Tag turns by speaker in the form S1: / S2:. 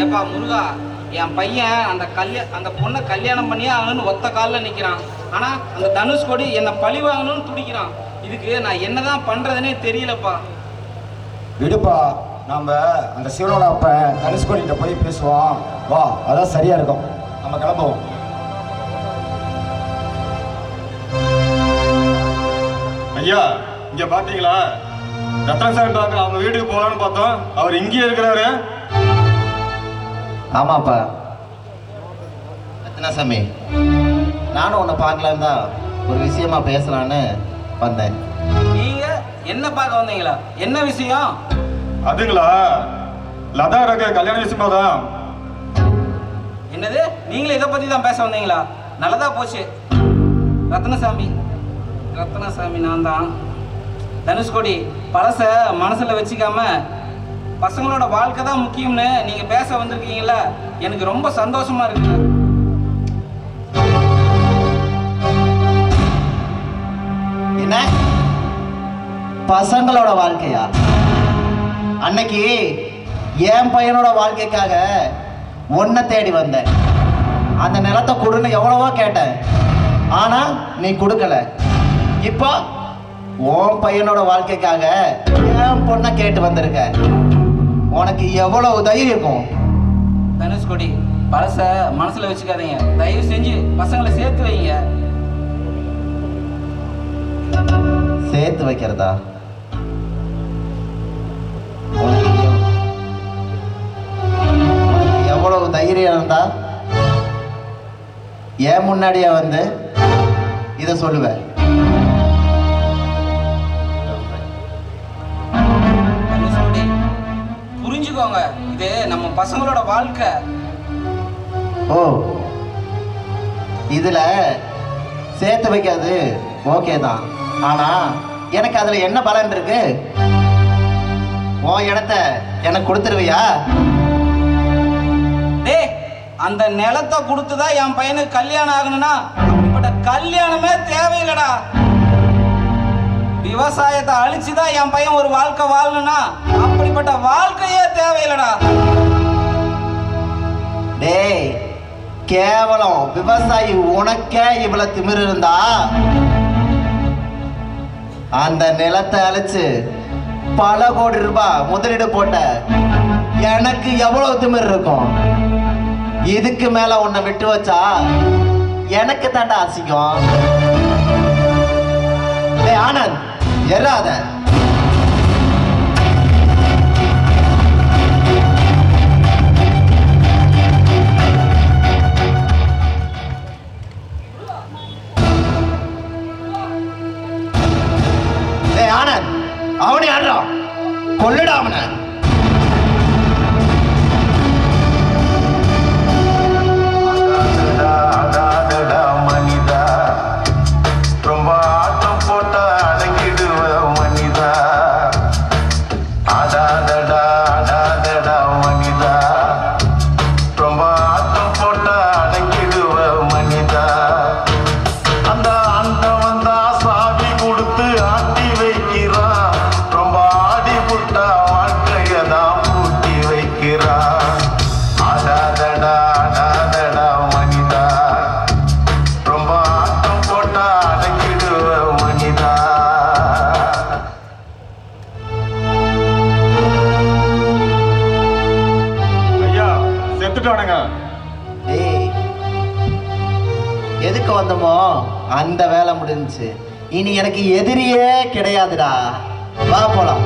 S1: ஏப்பா முருகா, என் பையன் அந்த பொண்ணை கல்யாணம் பண்ணியே ஆகணும்னு ஒத்த காலில் நிற்கிறான். ஆனால் அந்த தனுஷ்கோடி என்னை பழி வாங்கணும்னு துடிக்கிறான். இதுக்கு நான் என்னதான் பண்ணுறதுனே தெரியலப்பா.
S2: விடுப்பா, நம்ம அந்த சிவனோட அப்ப தனுஷ்கோடிகிட்ட போய் பேசுவோம். வா, அதான் சரியா இருக்கும். நம்ம கிளம்புவோம்.
S3: ஐயா, இங்க பாத்தீங்களா? ரத்ன சார் அவங்க வீட்டுக்கு போகலான்னு பார்த்தோம். அவர் இங்கேயே இருக்கிறாரு.
S4: ஆமாப்பா ரத்னசாமி, நானும் உன்னை பார்க்கலான்னு தான் ஒரு விஷயமா பேசலான்னு வந்தேன்.
S1: நீங்க என்ன பார்க்க வந்தீங்களா? என்ன விஷயம்?
S3: அதுங்களா, லதா இருக்க கல்யாண விஷயமா தான்.
S1: என்னது, நீங்களே இதை பத்தி தான் பேச வந்தீங்களா? நல்லதா போச்சு. ரத்னசாமி, நான் தான். தனுஷ்கோடி, பழச மனசுல வச்சுக்காம பசங்களோட வாழ்க்கை தான் முக்கியம்னு நீங்க பேச வந்திருக்கீங்கல்ல, எனக்கு ரொம்ப சந்தோஷமா இருக்கு.
S4: என்ன பசங்களோட வாழ்க்கையா? அன்னைக்கு என் பையனோட வாழ்க்கைக்காக ஒன்ன தேடி வந்தேன். அந்த நிலத்தை கொடுன்னு எவ்வளவோ கேட்டேன், ஆனா நீ கொடுக்கல. இப்போ உன் பையனோட வாழ்க்கைக்காக என் பொண்ணை கேட்டு வந்திருக்க. உனக்கு எவ்வளவு தைரியம் இருக்கும்?
S1: தனுஷ்கோடி, பழச மனசுல வச்சுக்காதீங்க. தயவு செஞ்சு பசங்களை சேர்த்து வைங்க.
S4: சேர்த்து வைக்கிறதா? எவ்வளவு தைரியம் இருந்தா ஏன் முன்னாடியே வந்து இதை சொல்லுவேன்?
S1: புரிஞ்சுக்கோங்க, இது நம்ம பசங்களோட வாழ்க்கை.
S4: ஓ, இதுல சேர்த்து வைக்காது ஓகே தான், ஆனா எனக்கு அதுல என்ன பலன் இருக்கு? உன் இடத்த எனக்கு கொடுத்துருவியா?
S1: டேய், அந்த நிலத்தை கொடுத்துதான் என் பையனுக்கு கல்யாணம் ஆகணும்னா அப்படிப்பட்ட கல்யாணமே தேவையில்லடா. விவசாயத்தை அழிச்சுதான் என் பையன் ஒரு வாழ்க்கை வாழணும்னா அப்படிப்பட்ட வாழ்க்கையே தேவையில்லடா.
S4: டேய், கேவலம் விவசாயி உனக்கே இவ்வளவு திமிரு இருந்தா அந்த நிலத்தை அழிச்சு பல கோடி ரூபாய் முதலீடு போட்ட எனக்கு எவ்வளவு திமிரு இருக்கும்? இதுக்கு மேல உன்னை விட்டு வச்சா எனக்கு தாண்டா அசிக்கும். டேய் ஆனந்த், எறாத. ஆனந்த், அவனை ஆடுறான், கொல்லுடா அவனை. எதுக்கு வந்தோமோ அந்த வேலை முடிஞ்சுச்சு. இனி எனக்கு எதிரியே கிடையாதுடா. வா போலாம்.